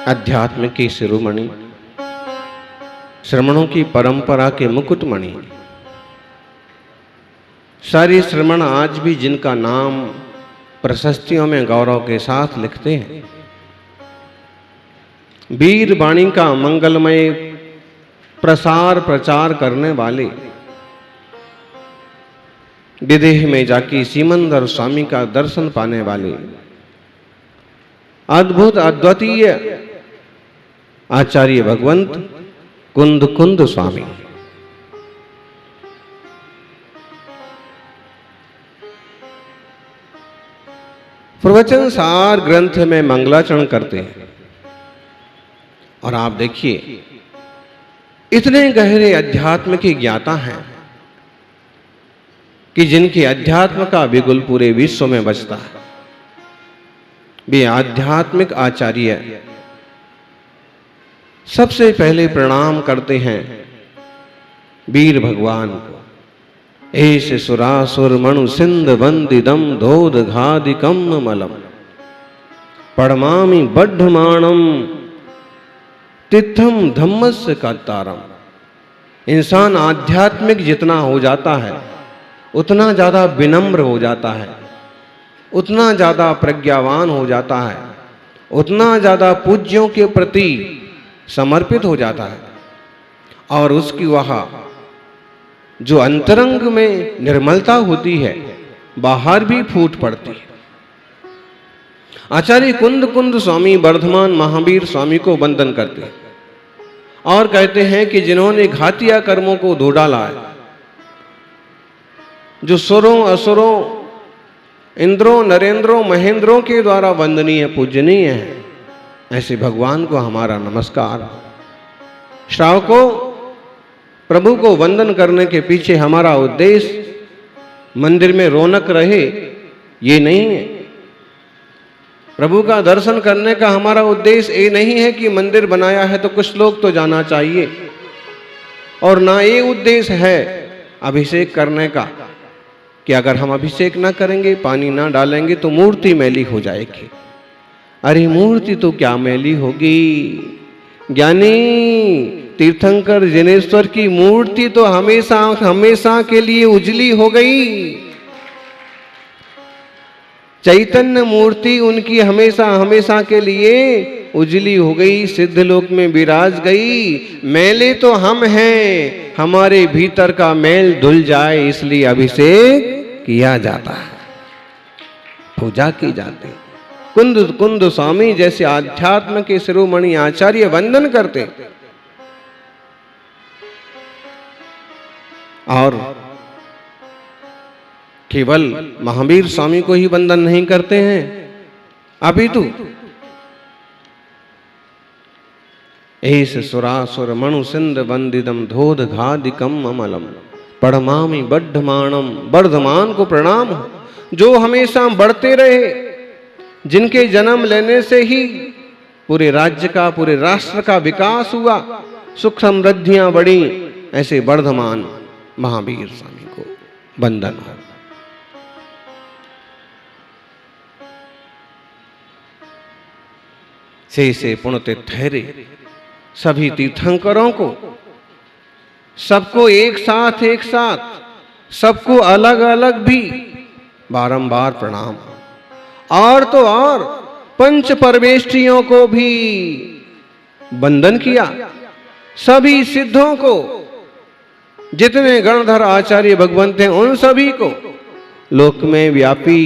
अध्यात्म की शिरोमणि, श्रमणों की परंपरा के मुकुटमणि, सारे श्रमण आज भी जिनका नाम प्रशस्तियों में गौरव के साथ लिखते हैं, वीर वाणी का मंगलमय प्रसार प्रचार करने वाले, विदेह में जाके सीमंदर स्वामी का दर्शन पाने वाले अद्भुत अद्वितीय आचार्य भगवंत कुंद कुंद स्वामी। प्रवचन सार ग्रंथ में मंगलाचरण करते हैं और आप देखिए इतने गहरे अध्यात्म के ज्ञाता हैं कि जिनके अध्यात्म का बिगुल पूरे विश्व में बजता है। वे आध्यात्मिक आचार्य सबसे पहले प्रणाम करते हैं वीर भगवान को। एष सुरासुर मणु सिंध वंदिदम धोध घादिकम मलम पड़मामि बड्ढमाणम तिथम धम्मस्य कर्तारम। इंसान आध्यात्मिक जितना हो जाता है उतना ज्यादा विनम्र हो जाता है, उतना ज्यादा प्रज्ञावान हो जाता है, उतना ज्यादा पूज्यों के प्रति समर्पित हो जाता है और उसकी वह जो अंतरंग में निर्मलता होती है बाहर भी फूट पड़ती है। आचार्य कुंद कुंद स्वामी वर्धमान महावीर स्वामी को वंदन करते हैं और कहते हैं कि जिन्होंने घातिया कर्मों को धो डाला है, जो सुरों असुरों इंद्रों नरेंद्रों महेंद्रों के द्वारा वंदनीय पूजनीय है, ऐसे भगवान को हमारा नमस्कार। श्रावकों, प्रभु को वंदन करने के पीछे हमारा उद्देश्य मंदिर में रौनक रहे ये नहीं है। प्रभु का दर्शन करने का हमारा उद्देश्य ये नहीं है कि मंदिर बनाया है तो कुछ लोग तो जाना चाहिए, और ना ये उद्देश्य है अभिषेक करने का कि अगर हम अभिषेक ना करेंगे, पानी ना डालेंगे तो मूर्ति मैली हो जाएगी। अरे मूर्ति तो क्या मैली होगी, ज्ञानी तीर्थंकर जिनेश्वर की मूर्ति तो हमेशा हमेशा के लिए उजली हो गई। चैतन्य मूर्ति उनकी हमेशा हमेशा के लिए उजली हो गई, सिद्ध लोक में विराज गई। मैले तो हम हैं, हमारे भीतर का मैल धुल जाए इसलिए अभिषेक किया जाता है, पूजा की जाती है। कुंद कुंद स्वामी जैसे आध्यात्म के शिरोमणि आचार्य वंदन करते और केवल महावीर स्वामी को ही वंदन नहीं करते हैं, अपितु एष सुरासुर मणु सिंध वंदिदम धोध घादिकम अमलम पड़मामि बड्ढमाणम। वर्धमान को प्रणाम हो, जो हमेशा बढ़ते रहे, जिनके जन्म लेने से ही पूरे राज्य का पूरे राष्ट्र का विकास हुआ, सुख समृद्धियां बढ़ी, ऐसे वर्धमान महावीर स्वामी को वंदन हो। से पुण्य ठहरे सभी तीर्थंकरों को, सबको एक साथ सबको अलग अलग भी बारंबार प्रणाम। और तो और पंच परमेष्ठियों को भी वंदन किया, सभी सिद्धों को, जितने गणधर आचार्य भगवंत हैं उन सभी को, लोक में व्यापी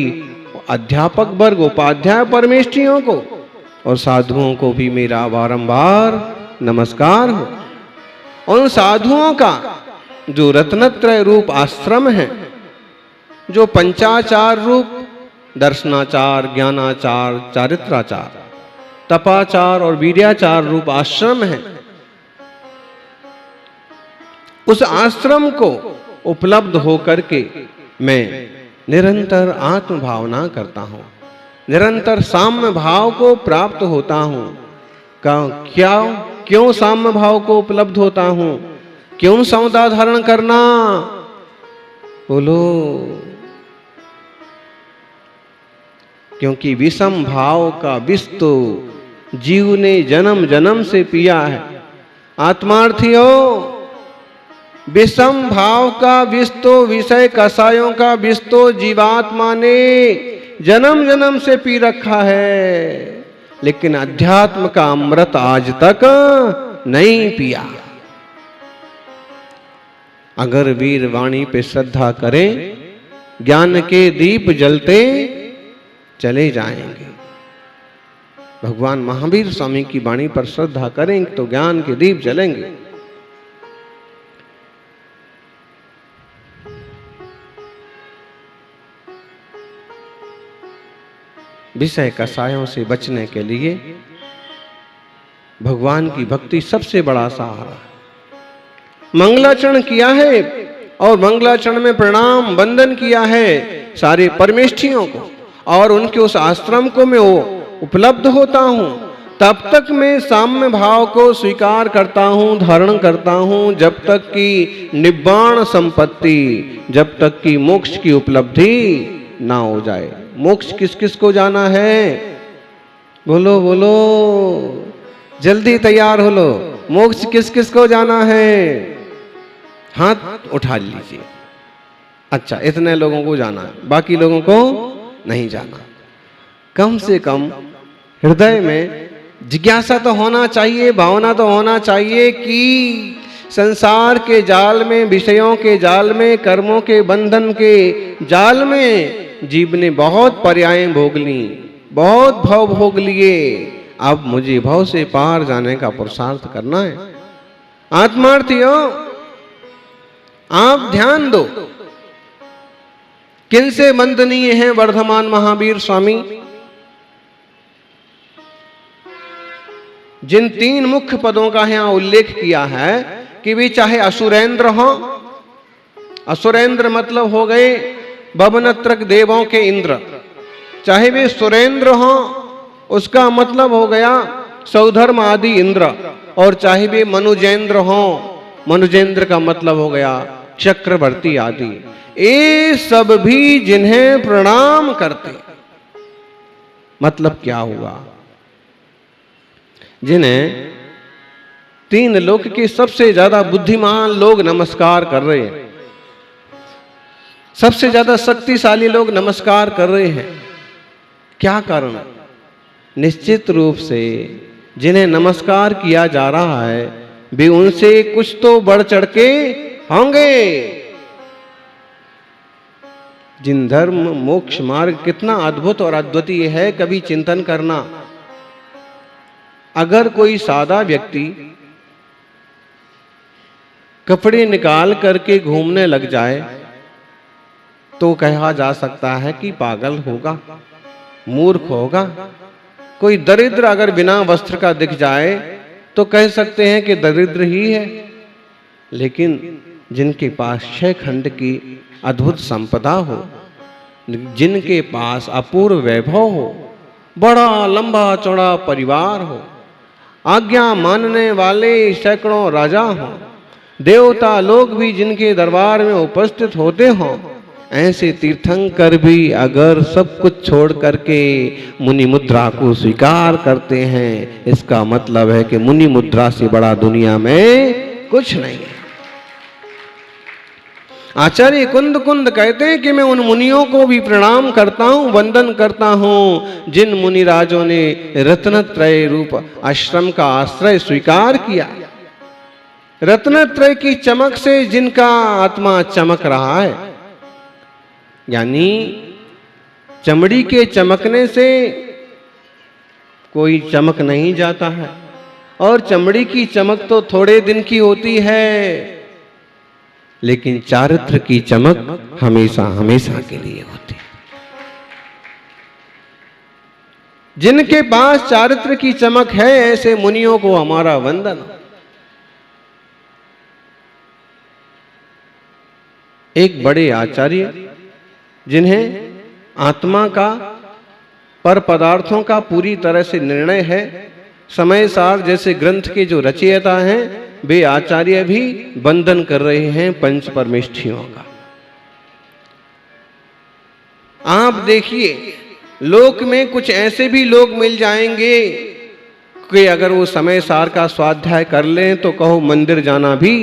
अध्यापक वर्ग उपाध्याय परमेष्ठियों को और साधुओं को भी मेरा बारंबार नमस्कार हो। उन साधुओं का जो रत्नत्रय रूप आश्रम है, जो पंचाचार रूप दर्शनाचार, ज्ञानाचार, चारित्राचार, तपाचार और वीर्याचार रूप आश्रम है, उस आश्रम को उपलब्ध होकर के मैं निरंतर आत्म भावना करता हूं, निरंतर साम्य भाव को प्राप्त होता हूं। क्यों साम्य भाव को उपलब्ध होता हूं? क्यों सौदा धारण करना? बोलो। क्योंकि विषम भाव का विष तो जीव ने जन्म जन्म से पिया है। आत्मार्थियों, विषम भाव का विष तो, विषय कसायों का विष तो जीवात्मा ने जन्म जन्म से पी रखा है, लेकिन अध्यात्म का अमृत आज तक नहीं पिया। अगर वीर वाणी पे श्रद्धा करें, ज्ञान के दीप जलते चले जाएंगे। भगवान महावीर स्वामी की वाणी पर श्रद्धा करेंगे तो ज्ञान के दीप जलेंगे। विषय कसायों से बचने के लिए भगवान की भक्ति सबसे बड़ा सहारा है। मंगलाचरण किया है और मंगलाचरण में प्रणाम वंदन किया है सारे परमेष्ठियों को, और उनके उस आश्रम को मैं उपलब्ध होता हूं, तब तक मैं साम्य भाव को स्वीकार करता हूं, धारण करता हूं, जब तक कि निब्बाण संपत्ति, जब तक कि मोक्ष की उपलब्धि ना हो जाए। मोक्ष किस किस को जाना है? बोलो बोलो, जल्दी तैयार हो लो। मोक्ष किस किस को जाना है? हाथ उठा लीजिए। अच्छा, इतने लोगों को जाना है, बाकी लोगों को नहीं जाना। कम से कम हृदय में जिज्ञासा तो होना चाहिए, भावना तो होना चाहिए कि संसार के जाल में, विषयों के जाल में, कर्मों के बंधन के जाल में जीव ने बहुत पर्यायें भोग ली, बहुत भव भोग लिए। अब मुझे भव से पार जाने का पुरुषार्थ करना है। आत्मार्थियों, आप ध्यान दो, किनसे वंदनीय हैं वर्धमान महावीर स्वामी? जिन 3 मुख्य पदों का यहां उल्लेख किया है कि वे चाहे असुरेंद्र हो, असुरेंद्र मतलब हो गए भवनत्रक देवों के इंद्र, चाहे वे सुरेंद्र हो, उसका मतलब हो गया सौधर्म आदि इंद्र, और चाहे वे मनुजेंद्र हो, मनुजेंद्र का मतलब हो गया चक्रवर्ती आदि। ये सब भी जिन्हें प्रणाम करते, मतलब क्या हुआ? जिन्हें 3 लोक के सबसे ज्यादा बुद्धिमान लोग नमस्कार कर रहे हैं, सबसे ज्यादा शक्तिशाली लोग नमस्कार कर रहे हैं। क्या कारण? निश्चित रूप से जिन्हें नमस्कार किया जा रहा है वे उनसे कुछ तो बढ़ चढ़ के होंगे। जिन धर्म मोक्ष मार्ग कितना अद्भुत और अद्वितीय है, कभी चिंतन करना। अगर कोई सादा व्यक्ति कपड़े निकाल करके घूमने लग जाए तो कहा जा सकता है कि पागल होगा, मूर्ख होगा। कोई दरिद्र अगर बिना वस्त्र का दिख जाए तो कह सकते हैं कि दरिद्र ही है। लेकिन जिनके पास 6 खंड की अद्भुत संपदा हो, जिनके पास अपूर्व वैभव हो, बड़ा लंबा चौड़ा परिवार हो, आज्ञा मानने वाले सैकड़ों राजा हों, देवता लोग भी जिनके दरबार में उपस्थित होते हों, ऐसे तीर्थंकर भी अगर सब कुछ छोड़ करके मुनि मुद्रा को स्वीकार करते हैं, इसका मतलब है कि मुनि मुद्रा से बड़ा दुनिया में कुछ नहीं है। आचार्य कुंद कुंद कहते हैं कि मैं उन मुनियों को भी प्रणाम करता हूं, वंदन करता हूं, जिन मुनिराजों ने रत्नत्रय रूप आश्रम का आश्रय स्वीकार किया। रत्नत्रय की चमक से जिनका आत्मा चमक रहा है, यानी चमड़ी के चमकने से कोई चमक नहीं जाता है, और चमड़ी की चमक तो थोड़े दिन की होती है, लेकिन चारित्र की चमक हमेशा हमेशा के लिए होती है। जिनके पास चारित्र की चमक है, ऐसे मुनियों को हमारा वंदन। एक बड़े आचार्य जिन्हें आत्मा का, पर पदार्थों का पूरी तरह से निर्णय है, समय सार जैसे ग्रंथ के जो रचयिता हैं वे आचार्य भी वंदन कर रहे हैं पंच परमेष्ठियों का। आप देखिए, लोक में कुछ ऐसे भी लोग मिल जाएंगे कि अगर वो समय सार का स्वाध्याय कर लें तो कहो मंदिर जाना भी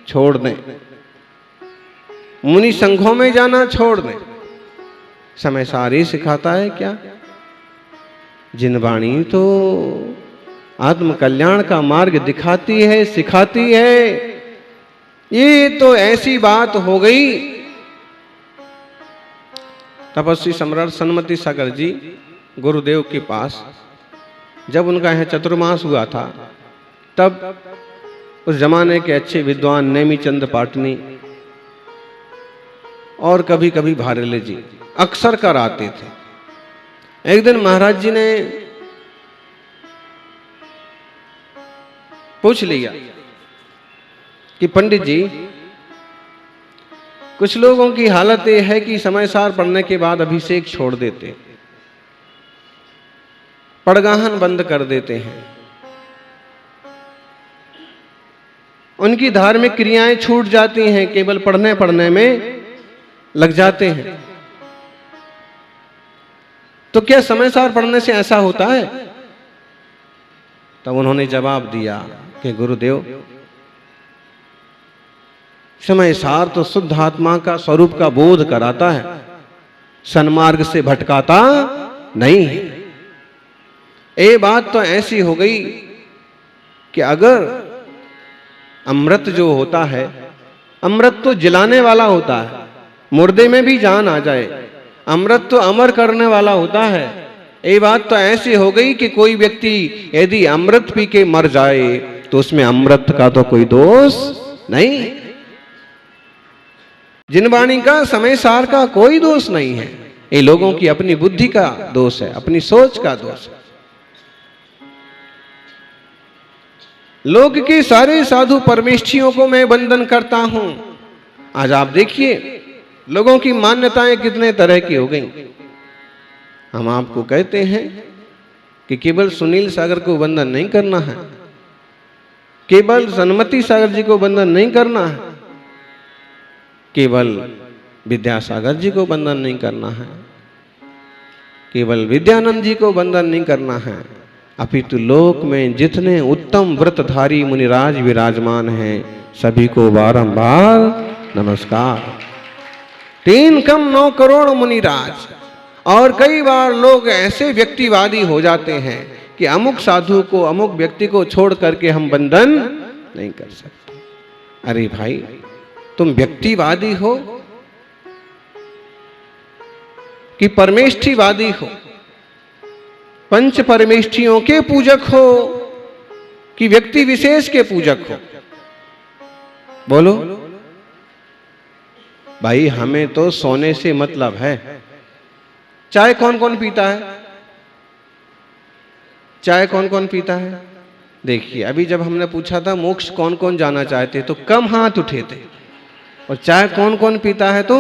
छोड़ दें, मुनि संघों में जाना छोड़ दें। समय सार ही सिखाता है क्या? जिनवाणी तो आत्म कल्याण का मार्ग दिखाती है, सिखाती है। ये तो ऐसी बात हो गई। तपस्वी सम्राट सन्मति सागर जी गुरुदेव के पास जब उनका यहाँ चतुर्मास हुआ था, तब उस जमाने के अच्छे विद्वान नेमी चंद पाटनी और कभी कभी भारले जी अक्सर कर आते थे। एक दिन महाराज जी ने पूछ लिया कि पंडित जी, कुछ लोगों की हालत यह है कि समय सार पढ़ने के बाद अभिषेक छोड़ देते, पड़गाहन बंद कर देते हैं, उनकी धार्मिक क्रियाएं छूट जाती हैं, केवल पढ़ने में लग जाते हैं। तो क्या समय सार पढ़ने से ऐसा होता है? तब उन्होंने जवाब दिया कि गुरुदेव, समय सार तो शुद्ध आत्मा का स्वरूप का बोध कराता है, सन्मार्ग से भटकाता नहीं है। ये बात तो ऐसी हो गई कि अगर अमृत जो होता है, अमृत तो जलाने वाला होता है, मुर्दे में भी जान आ जाए। अमृत तो अमर करने वाला होता है। ये बात तो ऐसी हो गई कि कोई व्यक्ति यदि अमृत पी के मर जाए तो उसमें अमृत का तो कोई दोष नहीं। जिनवाणी का, समय सार का कोई दोष नहीं है। ये लोगों की अपनी बुद्धि का दोष है, अपनी सोच का दोष है। लोक के सारे साधु परमेष्ठियों को मैं वंदन करता हूं। आज आप देखिए लोगों की मान्यताएं कितने तरह की हो गई। हम आपको कहते हैं कि केवल सुनील सागर को वंदन नहीं करना है, केवल सन्मति सागर जी को वंदन नहीं करना है, केवल विद्यासागर जी को वंदन नहीं करना है, केवल विद्यानंद जी को वंदन नहीं करना है, अपितु लोक में जितने उत्तम व्रतधारी मुनिराज विराजमान हैं सभी को बारंबार नमस्कार। 3 कम 9 करोड़ मुनिराज। और कई बार लोग ऐसे व्यक्तिवादी हो जाते हैं कि अमुक साधु को, अमुक व्यक्ति को छोड़ करके हम वंदन नहीं कर सकते। अरे भाई, तुम व्यक्तिवादी हो कि परमेष्ठिवादी हो? पंच परमेष्ठियों के पूजक हो कि व्यक्ति विशेष के पूजक हो? बोलो भाई, हमें तो सोने से मतलब है। चाय कौन कौन पीता है? चाय कौन कौन पीता है? देखिए, अभी जब हमने पूछा था मोक्ष कौन कौन जाना चाहते तो कम हाथ उठे थे, और चाय कौन कौन पीता है तो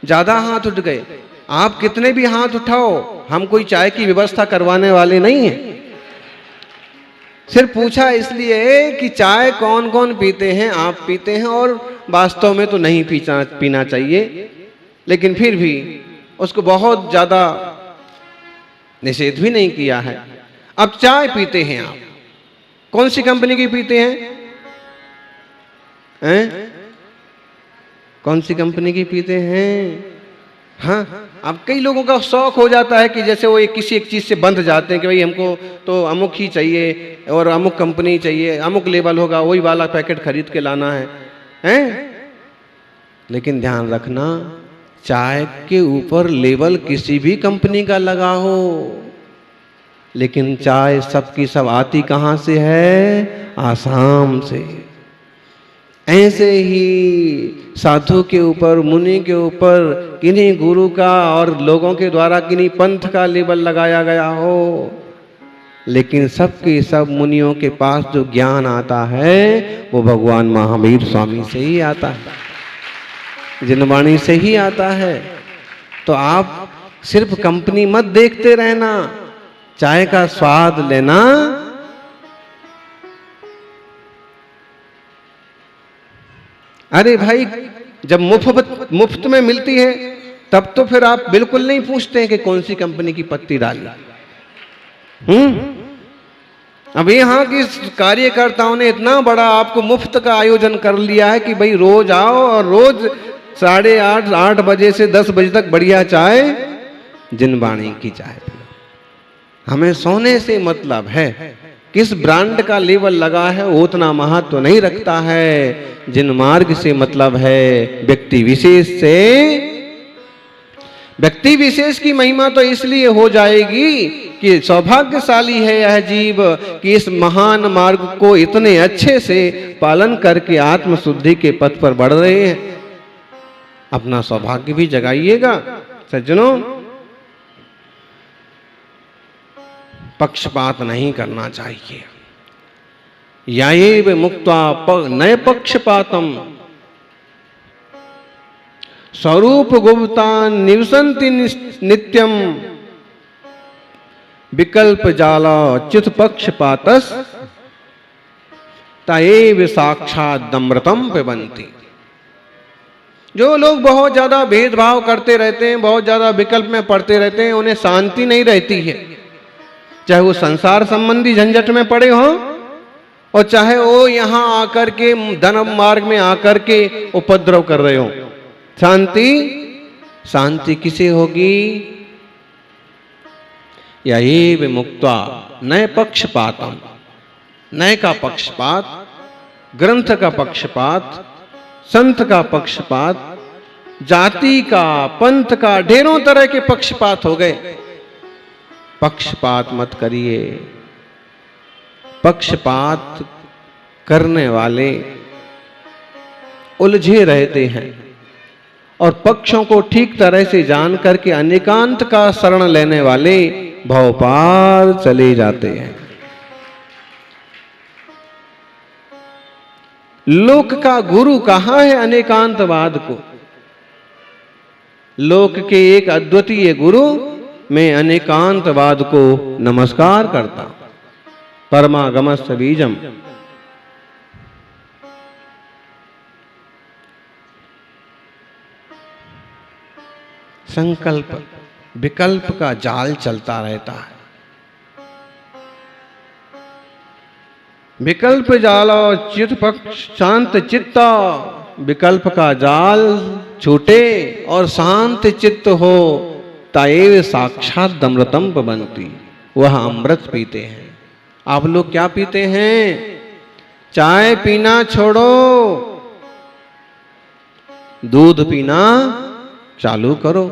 ज्यादा हाथ उठ गए। आप कितने भी हाथ उठाओ, हम कोई चाय की व्यवस्था करवाने वाले नहीं हैं। सिर्फ पूछा इसलिए कि चाय कौन कौन पीते हैं, आप पीते हैं, और वास्तव में तो नहीं पीना चाहिए, लेकिन फिर भी उसको बहुत ज्यादा निषेध भी नहीं किया है। अब चाय पीते हैं आप, कौन सी कंपनी की पीते हैं? कौन सी कंपनी की पीते हैं? हाँ, अब कई लोगों का शौक हो जाता है कि जैसे वो किसी एक चीज से बंध जाते हैं कि भाई हमको तो अमुक ही चाहिए और अमुक कंपनी चाहिए, अमुक लेवल होगा, वही वाला पैकेट खरीद के लाना है? लेकिन ध्यान रखना, चाय के ऊपर लेवल किसी भी कंपनी का लगा हो, लेकिन चाय सबकी सब आती कहां से है? आसाम से। ऐसे ही साधु के ऊपर, मुनि के ऊपर किन्हीं गुरु का और लोगों के द्वारा किन्हीं पंथ का लेबल लगाया गया हो, लेकिन सबके सब मुनियों के पास जो ज्ञान आता है वो भगवान महावीर स्वामी से ही आता है, जिनवाणी से ही आता है। तो आप सिर्फ कंपनी मत देखते रहना, चाय का स्वाद लेना। अरे भाई, जब मुफ्त में मिलती है तब तो फिर आप बिल्कुल नहीं पूछते हैं कि कौन सी कंपनी की पत्ती डाली। अब यहाँ की कार्यकर्ताओं ने इतना बड़ा आपको मुफ्त का आयोजन कर लिया है कि भाई रोज आओ और रोज 8:30 8 बजे से 10 बजे तक बढ़िया चाय, जिनवाणी की चाय पिलो। हमें सोने से मतलब है, किस ब्रांड का लेबल लगा है वो उतना महत्व नहीं रखता है। जिन मार्ग से मतलब है व्यक्ति विशेष से। व्यक्ति विशेष की महिमा तो इसलिए हो जाएगी कि सौभाग्यशाली है यह जीव कि इस महान मार्ग को इतने अच्छे से पालन करके आत्मशुद्धि के पथ पर बढ़ रहे हैं। अपना सौभाग्य भी जगाइएगा सज्जनों। पक्षपात नहीं करना चाहिए। यायेव मुक्त्वा नय पक्षपातम स्वरूप गुप्ता निवसन्ति नित्यम विकल्प जाला च्युत पक्षपातस तयेव साक्षात अमृतम पिबन्ति। जो लोग बहुत ज्यादा भेदभाव करते रहते हैं, बहुत ज्यादा विकल्प में पड़ते रहते हैं, उन्हें शांति नहीं रहती है। चाहे वो संसार संबंधी झंझट में पड़े हों और चाहे वो यहां आकर के धर्म मार्ग में आकर के उपद्रव कर रहे हो। शांति किसे होगी? यही मुक्त्वा नय पक्षपातम, नय का पक्षपात, ग्रंथ का पक्षपात, संत का पक्षपात, जाति का, पंथ का, ढेरों तरह के पक्षपात हो गए। पक्षपात मत करिए। पक्षपात करने वाले उलझे रहते हैं और पक्षों को ठीक तरह से जान करके अनेकांत का शरण लेने वाले भवपार चले जाते हैं। लोक का गुरु कहां है अनेकांतवाद को? लोक के एक अद्वितीय गुरु मैं अनेकांतवाद को नमस्कार करता हूं। परमागमस्य बीजम। संकल्प विकल्प का जाल चलता रहता है। विकल्प जाल चित पक्ष शांत चित्ता। विकल्प का जाल छूटे और शांत चित्त हो ताएव साक्षात अमृतम पिबन्ति। वह अमृत पीते हैं। आप लोग क्या पीते हैं? चाय पीना छोड़ो, दूध पीना चालू करो।